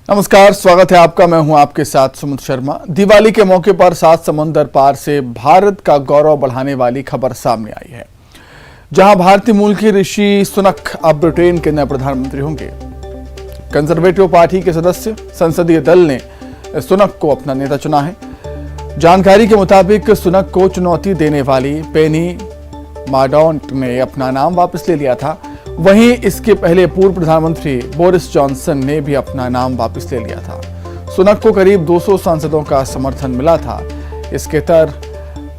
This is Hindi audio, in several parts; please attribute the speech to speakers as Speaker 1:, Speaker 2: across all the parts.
Speaker 1: नमस्कार, स्वागत है आपका। मैं हूं आपके साथ सुमित शर्मा। दिवाली के मौके पर 7 समुंदर पार से भारत का गौरव बढ़ाने वाली खबर सामने आई है, जहां भारतीय मूल के ऋषि सुनक अब ब्रिटेन के नए प्रधानमंत्री होंगे। कंजर्वेटिव पार्टी के सदस्य संसदीय दल ने सुनक को अपना नेता चुना है। जानकारी के मुताबिक सुनक को चुनौती देने वाली पेनी मार्डॉन्ट ने अपना नाम वापस ले लिया था। वहीं इसके पहले पूर्व प्रधानमंत्री बोरिस जॉनसन ने भी अपना नाम वापस ले लिया था। सुनक को करीब 200 सांसदों का समर्थन मिला था। इसके तर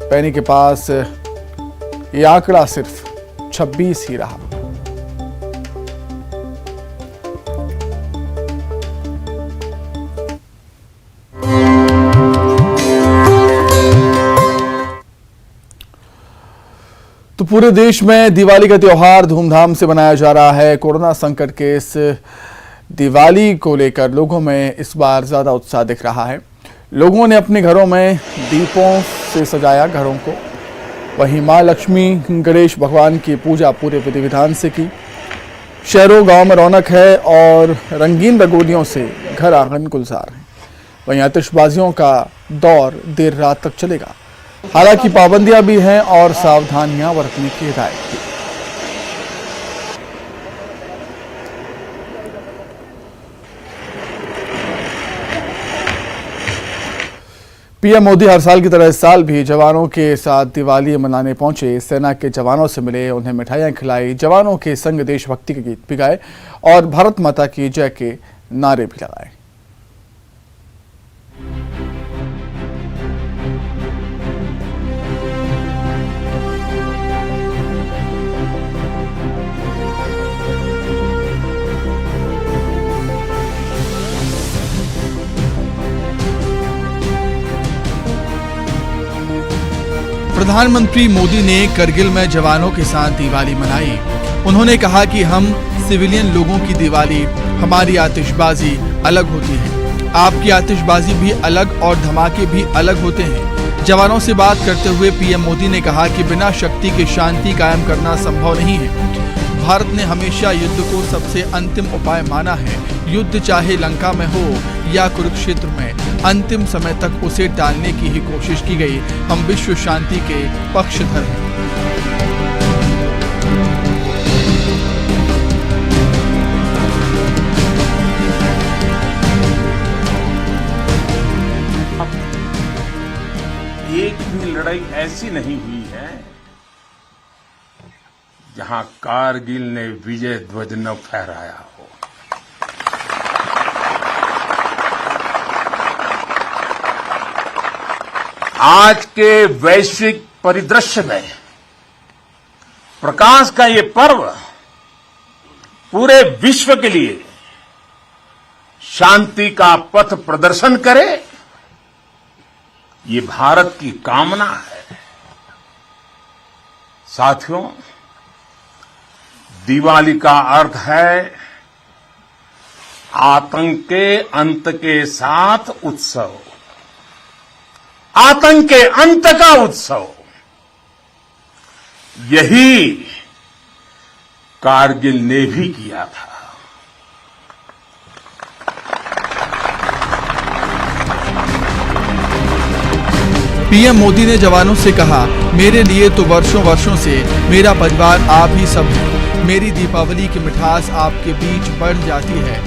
Speaker 1: पेनी के पास ये आंकड़ा सिर्फ 26 ही रहा। तो पूरे देश में दिवाली का त्योहार धूमधाम से मनाया जा रहा है। कोरोना संकट के इस दिवाली को लेकर लोगों में इस बार ज्यादा उत्साह दिख रहा है। लोगों ने अपने घरों में दीपों से सजाया घरों को। वहीं मां लक्ष्मी गणेश भगवान की पूजा पूरे विधि विधान से की। शहरों गांव में रौनक है और रंगीन रंगोलियों से घर आंगन गुलजार हैं। वहीं आतिशबाजियों का दौर देर रात तक चलेगा। हालांकि पाबंदियां भी हैं और सावधानियां बरतने की हिदायत की। पीएम मोदी हर साल की तरह इस साल भी जवानों के साथ दिवाली मनाने पहुंचे। सेना के जवानों से मिले, उन्हें मिठाइयां खिलाई, जवानों के संग देशभक्ति के गीत भी गाए और भारत माता की जय के नारे भी लगाए। प्रधानमंत्री मोदी ने करगिल में जवानों के साथ दिवाली मनाई। उन्होंने कहा कि हम सिविलियन लोगों की दिवाली, हमारी आतिशबाजी अलग होती है। आपकी आतिशबाजी भी अलग और धमाके भी अलग होते हैं। जवानों से बात करते हुए पीएम मोदी ने कहा कि बिना शक्ति के शांति कायम करना संभव नहीं है। भारत ने हमेशा युद्ध को सबसे अंतिम उपाय माना है। युद्ध चाहे लंका में हो या कुरुक्षेत्र में, अंतिम समय तक उसे टालने की ही कोशिश की गई। हम विश्व शांति के पक्षधर हैं।
Speaker 2: एक भी लड़ाई ऐसी नहीं हुई है जहां कारगिल ने विजय ध्वज न फहराया हो। आज के वैश्विक परिदृश्य में प्रकाश का ये पर्व पूरे विश्व के लिए शांति का पथ प्रदर्शन करे, ये भारत की कामना है। साथियों, दिवाली का अर्थ है आतंक के अंत के साथ उत्सव, आतंक के अंत का उत्सव। यही कारगिल ने भी किया था।
Speaker 1: पीएम मोदी ने जवानों से कहा, मेरे लिए तो वर्षों वर्षों से मेरा परिवार आप ही सब है। मेरी दीपावली की मिठास आपके बीच बढ़ जाती है।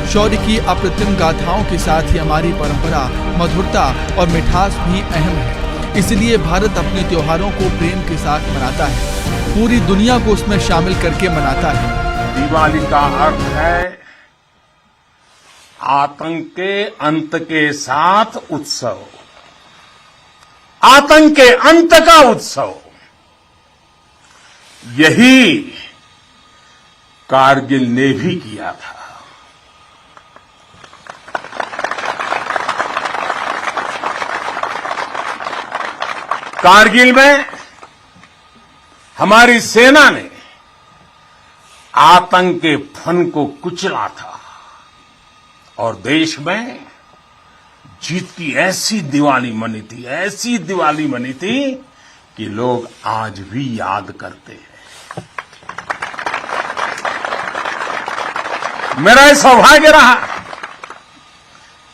Speaker 1: शौर्य की अप्रतिम गाथाओं के साथ ही हमारी परंपरा, मधुरता और मिठास भी अहम है। इसलिए भारत अपने त्योहारों को प्रेम के साथ मनाता है, पूरी दुनिया को उसमें शामिल करके मनाता है।
Speaker 2: दिवाली का अर्थ है आतंक के अंत के साथ उत्सव, आतंक के अंत का उत्सव। यही कारगिल ने भी किया था। कारगिल में हमारी सेना ने आतंक के फन को कुचला था और देश में जीत की ऐसी दिवाली मनी थी, ऐसी दिवाली मनी थी कि लोग आज भी याद करते हैं। मेरा ये सौभाग्य रहा,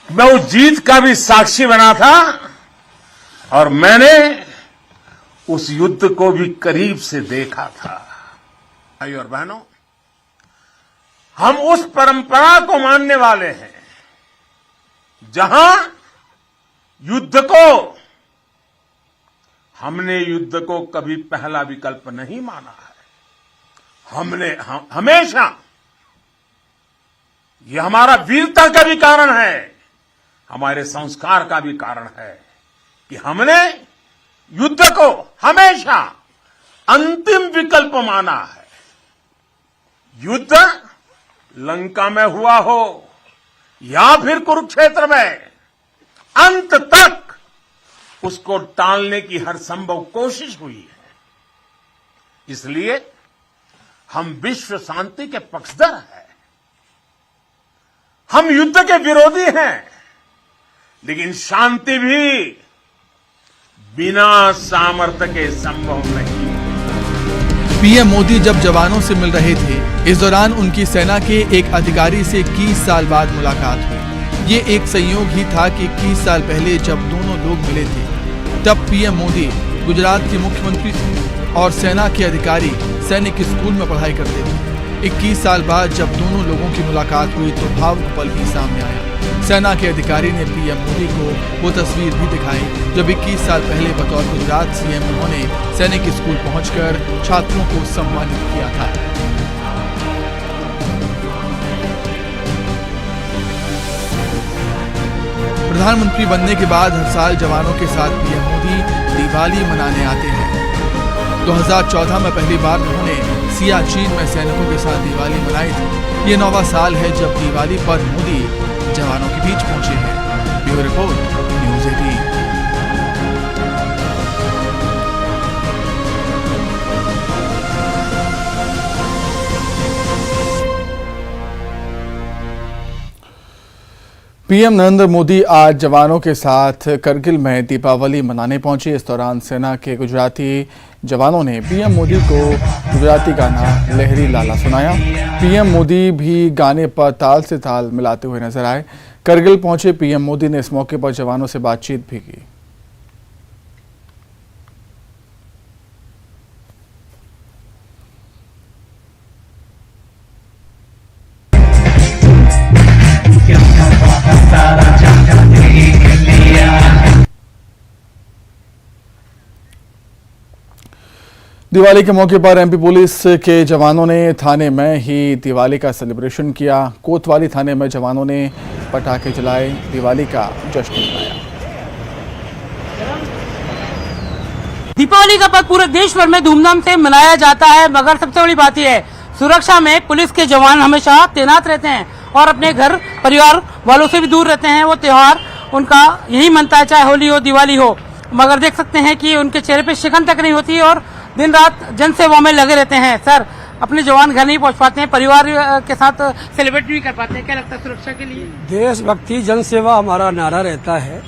Speaker 2: मैं उस जीत का भी साक्षी बना था और मैंने उस युद्ध को भी करीब से देखा था। भाइयों और बहनों, हम उस परंपरा को मानने वाले हैं जहां हमने युद्ध को कभी पहला विकल्प नहीं माना है। हमेशा, ये हमारा वीरता का भी कारण है, हमारे संस्कार का भी कारण है कि हमने युद्ध को हमेशा अंतिम विकल्प माना है। युद्ध लंका में हुआ हो या फिर कुरुक्षेत्र में, अंत तक उसको टालने की हर संभव कोशिश हुई है। इसलिए हम विश्व शांति के पक्षधर हैं। हम युद्ध के विरोधी हैं, लेकिन शांति भी बिना सामर्थ्य के संभव नहीं।
Speaker 1: पीएम मोदी जब जवानों से मिल रहे थे, इस दौरान उनकी सेना के एक अधिकारी से 21 साल बाद मुलाकात हुई। ये एक संयोग ही था कि 21 साल पहले जब दोनों लोग मिले थे, तब पीएम मोदी गुजरात के मुख्यमंत्री थे और सेना के अधिकारी सैनिक स्कूल में पढ़ाई करते थे। 21 साल बाद जब दोनों लोगों की मुलाकात हुई तो भावुक पल भी सामने आया। सेना के अधिकारी ने पीएम मोदी को वो तस्वीर भी दिखाई जब 21 साल पहले बतौर गुजरात सीएम उन्होंने सैनिक स्कूल पहुंचकर छात्रों को सम्मानित किया था। प्रधानमंत्री बनने के बाद हर साल जवानों के साथ पीएम मोदी दिवाली मनाने आते हैं। 2014 में पहली बार उन्होंने सियाचिन में सैनिकों के साथ दिवाली मनाई थी। ये 9वां साल है जब दिवाली पर मोदी जवानों के बीच पहुंचे हैं। Bureau report, news 18। PM Narendra Modi आज जवानों के साथ करगिल में दीपावली मनाने पहुंचे। इस दौरान सेना के गुजराती जवानों ने पीएम मोदी को गुजराती गाना लहरी लाला सुनाया। पीएम मोदी भी गाने पर ताल से ताल मिलाते हुए नजर आए। करगिल पहुंचे पीएम मोदी ने इस मौके पर जवानों से बातचीत भी की। दिवाली के मौके पर एमपी पुलिस के जवानों ने थाने में ही दिवाली का सेलिब्रेशन किया। कोतवाली थाने में जवानों ने पटाखे जलाए, दिवाली का जश्न मनाया।
Speaker 3: दीपावली का पर्व पूरे देश भर में धूमधाम से मनाया जाता है, मगर सबसे बड़ी बात यह है सुरक्षा में पुलिस के जवान हमेशा तैनात रहते हैं और अपने घर परिवार वालों से भी दूर रहते हैं। वो त्योहार उनका यही मनता है, चाहे होली हो दिवाली हो। मगर देख सकते हैं कि उनके चेहरे पे शिकन तक नहीं होती और दिन रात जन सेवा में लगे रहते हैं। सर, अपने जवान घर नहीं पहुंच पाते हैं, परिवार के साथ सेलिब्रेट नहीं कर पाते हैं, क्या लगता है सुरक्षा के लिए?
Speaker 4: देशभक्ति जन सेवा हमारा नारा रहता है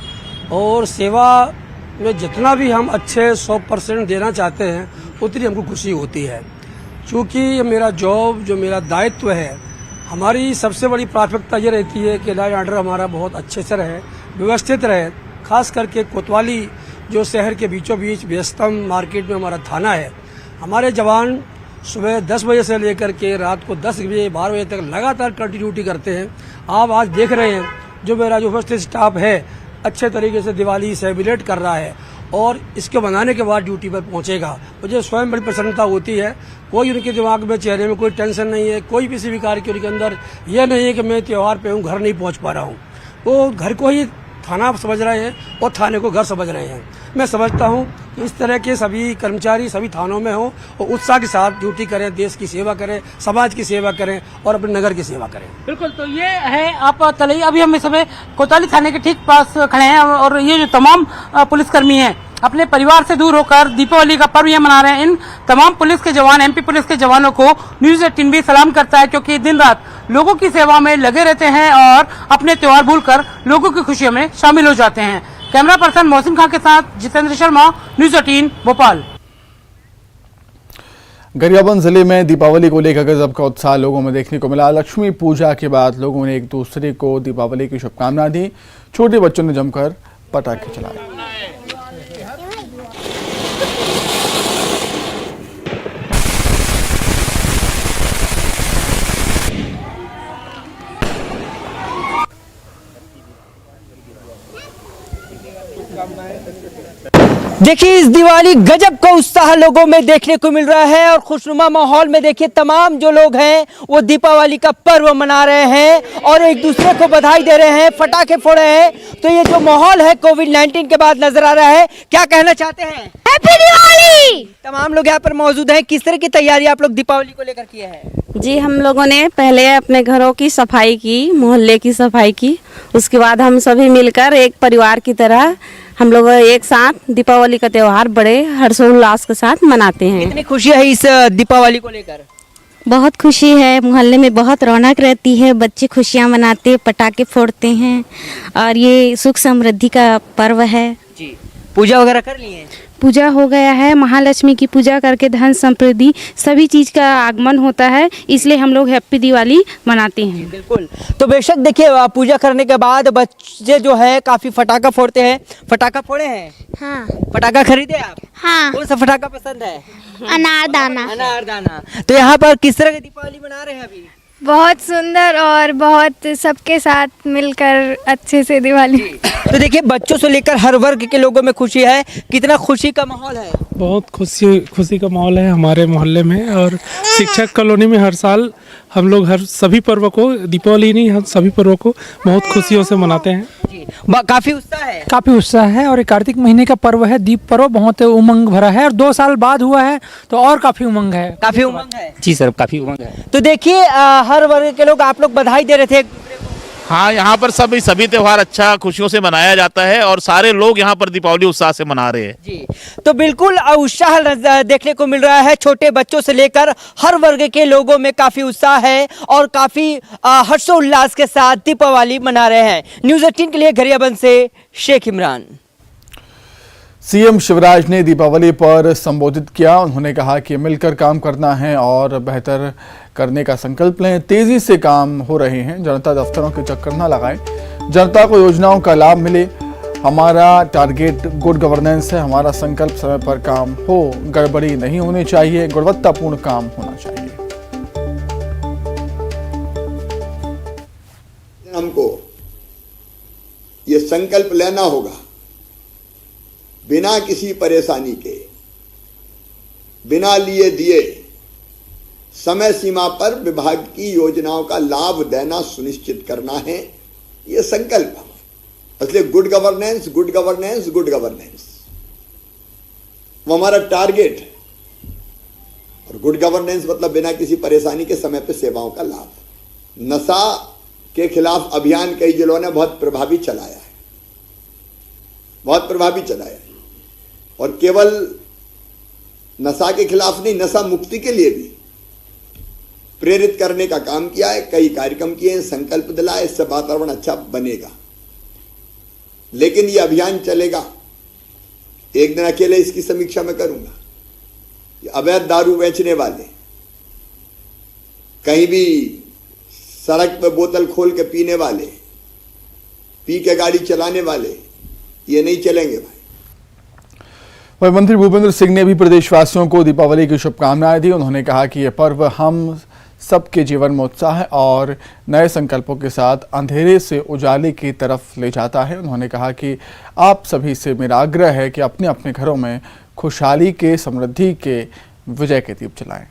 Speaker 4: और सेवा में जितना भी हम अच्छे 100% देना चाहते हैं उतनी हमको खुशी होती है। क्योंकि मेरा जॉब जो मेरा दायित्व है, हमारी सबसे बड़ी प्राथमिकता ये रहती है कि लॉ एंड ऑर्डर हमारा बहुत अच्छे से रहे, व्यवस्थित रहे। खास करके कोतवाली जो शहर के बीचों बीच व्यस्तम मार्केट में हमारा थाना है, हमारे जवान सुबह 10 बजे से लेकर के रात को 10 बजे 12 बजे तक लगातार कंटिन्यूटी करते हैं। आप आज देख रहे हैं जो मेरा जो उपस्थित स्टाफ है अच्छे तरीके से दिवाली सेलिब्रेट कर रहा है और इसके बनाने के बाद ड्यूटी पर पहुंचेगा। मुझे स्वयं बड़ी प्रसन्नता होती है। कोई उनके दिमाग में चेहरे में कोई टेंशन नहीं है, कोई किसी भी कार्य के उनके अंदर यह नहीं है कि मैं त्योहार पे हूँ घर नहीं पहुँच पा रहा हूँ। वो घर को ही थाना समझ रहे हैं और थाने को घर समझ रहे हैं। मैं समझता हूं कि इस तरह के सभी कर्मचारी सभी थानों में हों और उत्साह के साथ ड्यूटी करें, देश की सेवा करें, समाज की सेवा करें और अपने नगर की सेवा करें।
Speaker 3: बिल्कुल, तो ये है आप तलई, अभी हम इस समय कोतवाली थाने के ठीक पास खड़े हैं और ये जो तमाम पुलिसकर्मी हैं अपने परिवार से दूर होकर दीपावली का पर्व ये मना रहे हैं। इन तमाम पुलिस के जवान, एमपी पुलिस के जवानों को न्यूज़ 18 भी सलाम करता है, क्योंकि दिन रात लोगों की सेवा में लगे रहते हैं और अपने त्योहार भूलकर लोगों की खुशियों में शामिल हो जाते हैं। कैमरा पर्सन मोहसिन खान के साथ जितेंद्र शर्मा, न्यूज़ 18 भोपाल।
Speaker 1: गरियाबंद जिले में दीपावली को लेकर गजब का उत्साह लोगों में देखने को मिला। लक्ष्मी पूजा के बाद लोगों ने एक दूसरे को दीपावली की शुभकामनाएं दी। छोटे बच्चों ने जमकर पटाखे चलाए।
Speaker 5: देखिए इस दिवाली गजब का उत्साह लोगों में देखने को मिल रहा है और खुशनुमा माहौल में देखिए तमाम जो लोग हैं वो दीपावली का पर्व मना रहे हैं और एक दूसरे को बधाई दे रहे हैं, पटाखे फोड़ रहे हैं। तो ये जो माहौल है कोविड-19 के बाद नजर आ रहा है। क्या कहना चाहते हैं?
Speaker 6: हैप्पी दिवाली।
Speaker 5: तमाम लोग यहाँ पर मौजूद हैं। किस तरह की तैयारी आप लोग दीपावली को लेकर किए हैं?
Speaker 6: जी हम लोगों ने पहले अपने घरों की सफाई की, मोहल्ले की सफाई की, उसके बाद हम सभी मिलकर एक परिवार की तरह हम लोग एक साथ दीपावली का त्योहार बड़े हर्षोल्लास के साथ मनाते हैं।
Speaker 5: कितनी खुशी है इस दीपावली को लेकर?
Speaker 6: बहुत खुशी है, मोहल्ले में बहुत रौनक रहती है, बच्चे खुशियां मनाते, पटाखे फोड़ते हैं और ये सुख समृद्धि का पर्व है।
Speaker 5: जी पूजा वगैरह कर ली है?
Speaker 7: पूजा हो गया है। महालक्ष्मी की पूजा करके धन समृद्धि सभी चीज़ का आगमन होता है, इसलिए हम लोग हैप्पी दिवाली मनाते हैं।
Speaker 5: बिल्कुल। तो बेशक देखिए पूजा करने के बाद बच्चे जो है काफी फटाखा फोड़ते हैं। फटाखा फोड़े हैं?
Speaker 8: हाँ
Speaker 5: फटाखा खरीदे आप?
Speaker 8: हाँ
Speaker 5: कौन सा फटाखा पसंद है?
Speaker 8: अनारदाना।
Speaker 5: अनारदाना। तो यहाँ पर किस तरह की दीपावली मना रहे हैं अभी?
Speaker 7: बहुत सुंदर और बहुत सबके साथ मिलकर अच्छे से दिवाली।
Speaker 5: तो देखिए बच्चों से लेकर हर वर्ग के लोगों में खुशी है। कितना खुशी का माहौल है?
Speaker 9: बहुत खुशी का माहौल है हमारे मोहल्ले में। और शिक्षक कॉलोनी में हर साल हम लोग सभी पर्वों को, दीपावली नहीं हम सभी पर्वों को बहुत खुशियों से मनाते हैं।
Speaker 5: जी काफी उत्साह है।
Speaker 10: काफी उत्साह है और ये कार्तिक महीने का पर्व है, दीप पर्व, बहुत उमंग भरा है और 2 साल बाद हुआ है तो और काफी उमंग है।
Speaker 5: काफी उमंग है?
Speaker 10: जी सर काफी उमंग है।
Speaker 5: तो देखिए हर वर्ग के लोग, आप लोग बधाई दे रहे थे।
Speaker 11: हाँ, यहाँ पर सभी त्यौहार अच्छा खुशियों से मनाया जाता है और सारे लोग यहाँ पर दीपावली उत्साह से मना रहे हैं।
Speaker 5: जी तो बिल्कुल उत्साह देखने को मिल रहा है। छोटे बच्चों से लेकर हर वर्ग के लोगों में काफी उत्साह है और काफी हर्षोल्लास के साथ दीपावली मना रहे हैं। न्यूज़ 18 के लिए गरियाबंद से शेख इमरान।
Speaker 1: सीएम शिवराज ने दीपावली पर संबोधित किया। उन्होंने कहा कि मिलकर काम करना है और बेहतर करने का संकल्प लें। तेजी से काम हो रहे हैं, जनता दफ्तरों के चक्कर न लगाएं, जनता को योजनाओं का लाभ मिले। हमारा टारगेट गुड गवर्नेंस है, हमारा संकल्प समय पर काम हो, गड़बड़ी नहीं होनी चाहिए, गुणवत्तापूर्ण काम होना चाहिए।
Speaker 12: हमको ये संकल्प लेना होगा बिना किसी परेशानी के, बिना लिए दिए समय सीमा पर विभाग की योजनाओं का लाभ देना सुनिश्चित करना है, ये संकल्प है। इसलिए good governance, good governance, good governance वो हमारा टारगेट है। और गुड गवर्नेंस मतलब बिना किसी परेशानी के समय पर सेवाओं का लाभ। नशा के खिलाफ अभियान कई जिलों ने बहुत प्रभावी चलाया है, बहुत प्रभावी चलाया है। और केवल नशा के खिलाफ नहीं, नशा मुक्ति के लिए भी प्रेरित करने का काम किया है। कई कार्यक्रम किए हैं, संकल्प दिलाए, इससे वातावरण अच्छा बनेगा। लेकिन ये अभियान चलेगा। एक दिन अकेले इसकी समीक्षा में करूंगा। ये अवैध दारू बेचने वाले, कहीं भी सड़क पे बोतल खोल के पीने वाले, पी के गाड़ी चलाने वाले, ये नहीं चलेंगे भाई।
Speaker 1: वहीं मंत्री भूपेंद्र सिंह ने भी प्रदेशवासियों को दीपावली की शुभकामनाएं दी। उन्होंने कहा कि यह पर्व हम सबके जीवन में उत्साह और नए संकल्पों के साथ अंधेरे से उजाले की तरफ ले जाता है। उन्होंने कहा कि आप सभी से मेरा आग्रह है कि अपने अपने घरों में खुशहाली के, समृद्धि के विजय के दीप जलाएं।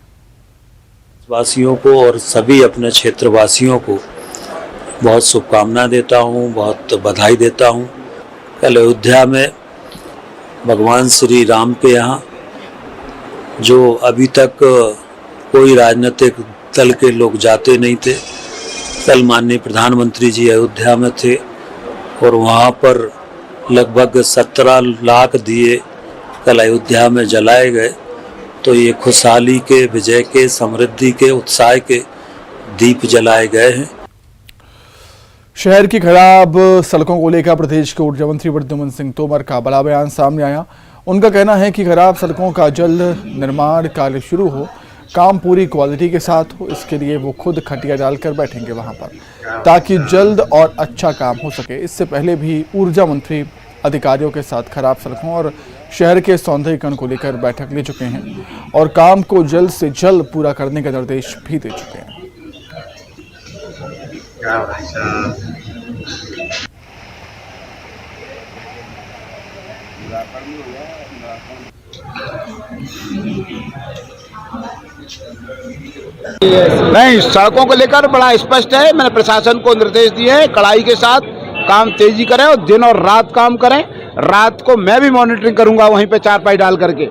Speaker 13: वासियों को और सभी अपने क्षेत्रवासियों को बहुत शुभकामना देता हूँ, बहुत बधाई देता हूँ। कल अयोध्या में भगवान श्री राम के यहाँ जो अभी तक कोई राजनीतिक दल के लोग जाते नहीं थे, कल माननीय प्रधानमंत्री जी अयोध्या में थे और वहाँ पर लगभग 17 लाख दिए कल अयोध्या में जलाए गए। तो ये खुशहाली के, विजय के, समृद्धि के, उत्साह के दीप जलाए गए हैं।
Speaker 1: शहर की खराब सड़कों को लेकर प्रदेश के ऊर्जा मंत्री प्रद्युम्न सिंह तोमर का बड़ा बयान सामने आया। उनका कहना है कि खराब सड़कों का जल्द निर्माण कार्य शुरू हो। काम पूरी क्वालिटी के साथ हो, इसके लिए वो खुद खटिया डालकर बैठेंगे वहां पर ताकि जल्द और अच्छा काम हो सके। इससे पहले भी ऊर्जा मंत्री अधिकारियों के साथ खराब सड़कों और शहर के सौंदर्यीकरण को लेकर बैठक ले चुके हैं और काम को जल्द से जल्द पूरा करने के निर्देश भी दे चुके हैं।
Speaker 8: नहीं, सड़कों को लेकर बड़ा स्पष्ट है। मैंने प्रशासन को निर्देश दिए हैं, कड़ाई के साथ काम तेजी करें और दिन और रात काम करें। रात को मैं भी मॉनिटरिंग करूंगा वहीं पे चारपाई डाल करके।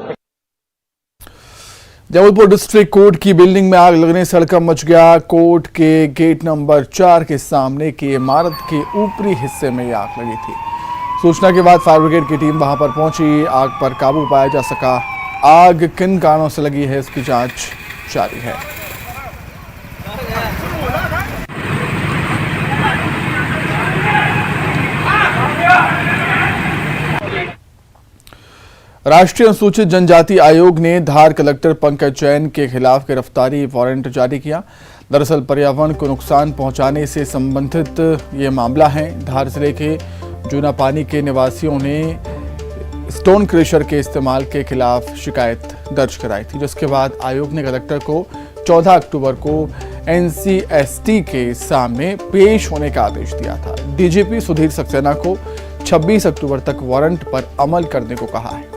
Speaker 1: जबलपुर डिस्ट्रिक्ट कोर्ट की बिल्डिंग में आग लगने से हड़कंप मच गया। कोर्ट के गेट नंबर 4 के सामने की इमारत के ऊपरी हिस्से में ये आग लगी थी। सूचना के बाद फायर ब्रिगेड की टीम वहां पर पहुंची, आग पर काबू पाया जा सका। आग किन कारणों से लगी है इसकी जांच जारी है। राष्ट्रीय अनुसूचित जनजाति आयोग ने धार कलेक्टर पंकज जैन के खिलाफ गिरफ्तारी वारंट जारी किया। दरअसल पर्यावरण को नुकसान पहुंचाने से संबंधित ये मामला है। धार जिले के जूनापानी के निवासियों ने स्टोन क्रेशर के इस्तेमाल के खिलाफ शिकायत दर्ज कराई थी, जिसके बाद आयोग ने कलेक्टर को 14 अक्टूबर को NCST के सामने पेश होने का आदेश दिया था। डीजीपी सुधीर सक्सेना को 26 अक्टूबर तक वारंट पर अमल करने को कहा है।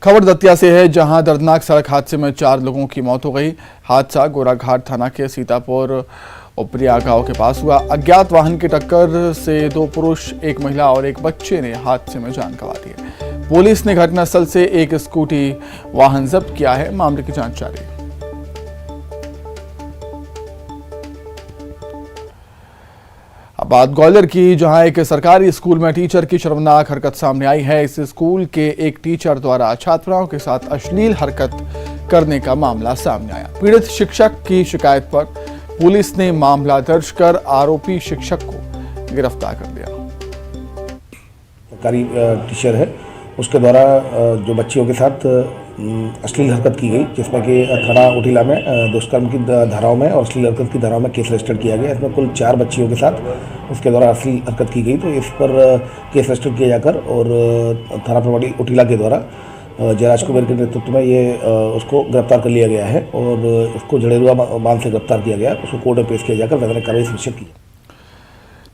Speaker 1: खबर दतिया से है, जहां दर्दनाक सड़क हादसे में 4 लोगों की मौत हो गई। हादसा गोराघाट थाना के सीतापुर उपरिया गांव के पास हुआ। अज्ञात वाहन की टक्कर से 2 पुरुष, 1 महिला और 1 बच्चे ने हादसे में जान गंवा दी है। पुलिस ने घटनास्थल से 1 स्कूटी वाहन जब्त किया है। मामले की जांच जारी है। अब बात ग्वालियर की, जहां एक सरकारी स्कूल में टीचर की शर्मनाक हरकत सामने आई है। इस स्कूल के एक टीचर द्वारा छात्राओं के साथ अश्लील हरकत करने का मामला सामने आया। पीड़ित शिक्षक की शिकायत पर पुलिस ने मामला दर्ज कर आरोपी शिक्षक को गिरफ्तार कर लिया।
Speaker 14: सरकारी टीचर है, उसके द्वारा जो बच्चियों के साथ अश्लील हरकत की गई, जिसमें कि थाना ओटिला में दुष्कर्म की धाराओं में और अश्लील हरकत की धाराओं में केस रजिस्टर किया गया। इसमें कुल 4 बच्चियों के साथ उसके द्वारा अश्लील हरकत की गई, तो इस पर केस रजिस्टर किया जाकर और थाना प्रभारी ओटिला के द्वारा जयराज कुमार के नेतृत्व में ये उसको गिरफ्तार कर लिया गया है और उसको जड़ेरुआ बांध से गिरफ्तार किया गया। उसको कोर्ट में पेश किया जाकर वैधानिक कार्रवाई सुनिश्चित की।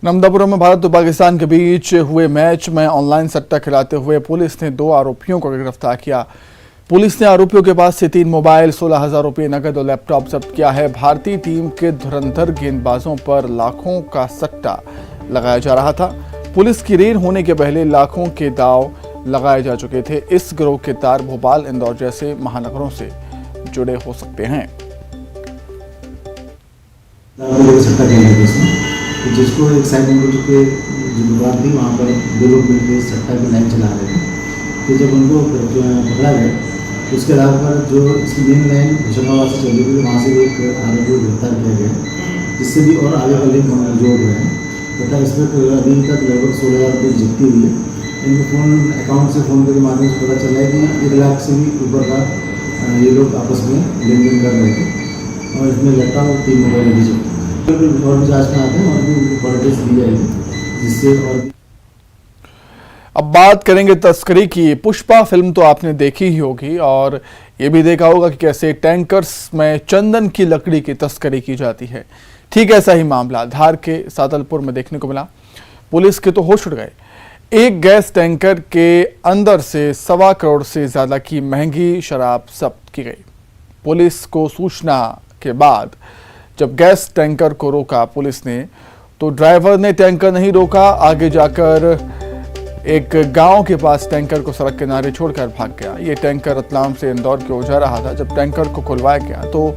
Speaker 1: नमदापुरम में भारत और पाकिस्तान के बीच हुए मैच में ऑनलाइन सट्टा खिलाते हुए पुलिस ने 2 आरोपियों को गिरफ्तार किया। पुलिस ने आरोपियों के पास से 3 मोबाइल, 16,000 रुपये नकद और लैपटॉप जब्त किया है। भारतीय टीम के धुरंधर गेंदबाजों पर लाखों का सट्टा लगाया जा रहा था। पुलिस की रेड होने के पहले लाखों के दांव लगाए जा चुके थे। इस गिरोह के तार भोपाल, इंदौर जैसे महानगरों से जुड़े हो सकते हैं।
Speaker 15: जिसको एक साइड में जो दुकान थी वहाँ पर 2 लोग मिलकर सट्टा की लाइन चला रहे थे। तो जब उनको पकड़ा गया, उसके आधार पर जो इसकी मेन लाइन होशंगाबाद से चली गई, वहाँ से एक आरोपी को गिरफ्तार किया गया, जिससे भी और आगे का लिंक जोड़ रहे हैं तथा इसमें अभी तक लगभग 16,000 रुपये की जब्ती हुई है। इनके फ़ोन अकाउंट से फ़ोन पे के माध्यम से पता चला है कि 1 लाख से भी ऊपर का ये लोग आपस में लेन देन कर रहे थे और इसमें लैपटॉप और 3 मोबाइल भी जब्त और भी जाँच में आते हैं और भी उनको क्वालिटीज दी जाएगी, जिससे और।
Speaker 1: अब बात करेंगे तस्करी की। पुष्पा फिल्म तो आपने देखी ही होगी और ये भी देखा होगा कि कैसे टैंकर्स में चंदन की लकड़ी की तस्करी की जाती है। ठीक ऐसा ही मामला धार के सादलपुर में देखने को मिला। पुलिस के तो होश उड़ गए। एक गैस टैंकर के अंदर से 1.25 करोड़ से ज्यादा की महंगी शराब जब्त की गई। पुलिस को सूचना के बाद जब गैस टैंकर को रोका पुलिस ने, तो ड्राइवर ने टैंकर नहीं रोका, आगे जाकर एक गांव के पास टैंकर को सड़क किनारे छोड़कर भाग गया। ये टैंकर रतलाम से इंदौर की ओर जा रहा था। जब टैंकर को खुलवाया गया तो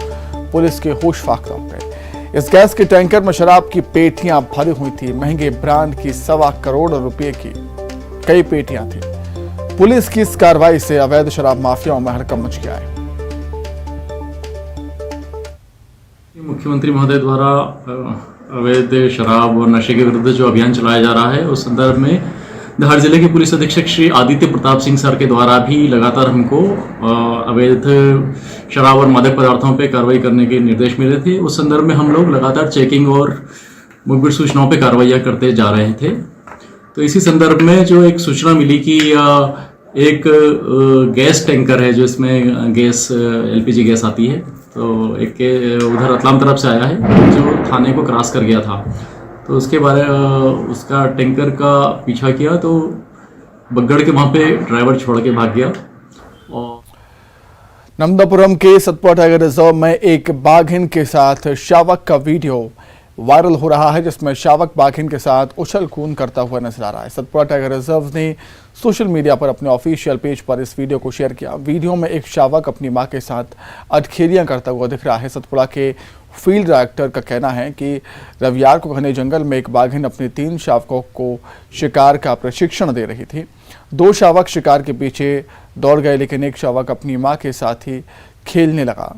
Speaker 1: पुलिस के होश फाख्ता हो गए। इस गैस के टैंकर में शराब की पेटियां भरी हुई थी। महंगे ब्रांड की 1.25 करोड़ रुपए की कई पेटियां थी। पुलिस की इस कार्रवाई से अवैध शराब माफियाओं में हड़कंप मच गया है।
Speaker 16: मुख्यमंत्री महोदय द्वारा अवैध शराब और नशे के विरुद्ध जो अभियान चलाया जा रहा है, उस संदर्भ में धार जिले के पुलिस अधीक्षक श्री आदित्य प्रताप सिंह सर के द्वारा भी लगातार हमको अवैध शराब और मादक पदार्थों पे कार्रवाई करने के निर्देश मिले थे। उस संदर्भ में हम लोग लगातार चेकिंग और मुखबिर सूचनाओं पे कार्रवाइयाँ करते जा रहे थे। तो इसी संदर्भ में जो एक सूचना मिली कि एक गैस टैंकर है जो इसमें गैस LPG गैस आती है, तो एक उधर रतलाम तरफ से आया है जो थाने को क्रॉस कर गया था। तो उसके बारे उसका टैंकर का पीछा किया तो बगड़ के वहाँ पे ड्राइवर छोड़ के भाग गया। और
Speaker 1: नर्मदापुरम के सतपुड़ा टाइगर रिजर्व में एक बाघिन के साथ शावक का वीडियो वायरल हो रहा है, जिसमें शावक बाघिन के साथ उछल कूद करता हुआ नजर आ रहा है। सतपुड़ा टाइगर रिजर्व ने सोशल मीडिया पर अपने ऑफिशियल पेज पर इस वीडियो को शेयर किया। वीडियो में एक शावक अपनी मां के साथ अटखेलियां करता हुआ दिख रहा है। सतपुड़ा के फील्ड डायरेक्टर का कहना है कि रविवार को घने जंगल में एक बाघिन अपने 3 शावकों को शिकार का प्रशिक्षण दे रही थी। 2 शावक शिकार के पीछे दौड़ गए, लेकिन एक शावक अपनी मां के साथ ही खेलने लगा।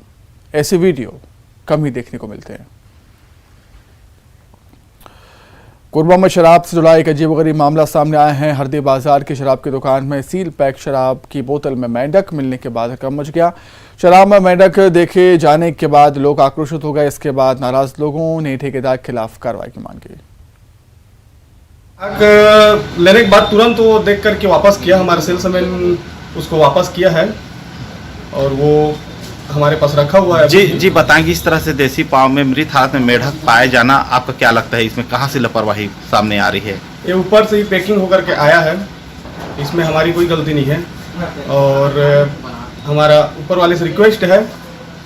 Speaker 1: ऐसे वीडियो कम ही देखने को मिलते हैं। कोरबा में शराब से जुड़ा एक अजीबोगरीब मामला सामने आया है। हरदी बाजार की शराब की दुकान में सील पैक शराब की बोतल में मेंढक मिलने के बाद हड़कंप मच गया। शराब में मेंढक देखे जाने के बाद लोग आक्रोशित हो गए। इसके बाद नाराज लोगों ने ठेकेदार के खिलाफ कार्रवाई की मांग की।
Speaker 17: लेने के बाद तुरंत वो देख करके वापस किया, हमारे सेल्समैन उसको वापस किया है और वो हमारे पास रखा हुआ है।
Speaker 11: जी बताएंगे, इस तरह से देसी पाव में मृत हालत में मेढक पाए जाना आपका क्या लगता है, इसमें कहाँ से लापरवाही सामने आ रही है?
Speaker 17: ये ऊपर से ही पैकिंग होकर के आया है, इसमें हमारी कोई गलती नहीं है और हमारा ऊपर वाले से रिक्वेस्ट है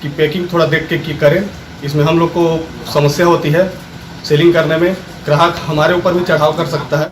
Speaker 17: कि पैकिंग थोड़ा देख के करें। इसमें हम लोग को समस्या होती है सेलिंग करने में, ग्राहक हमारे ऊपर भी चढ़ाव कर सकता है।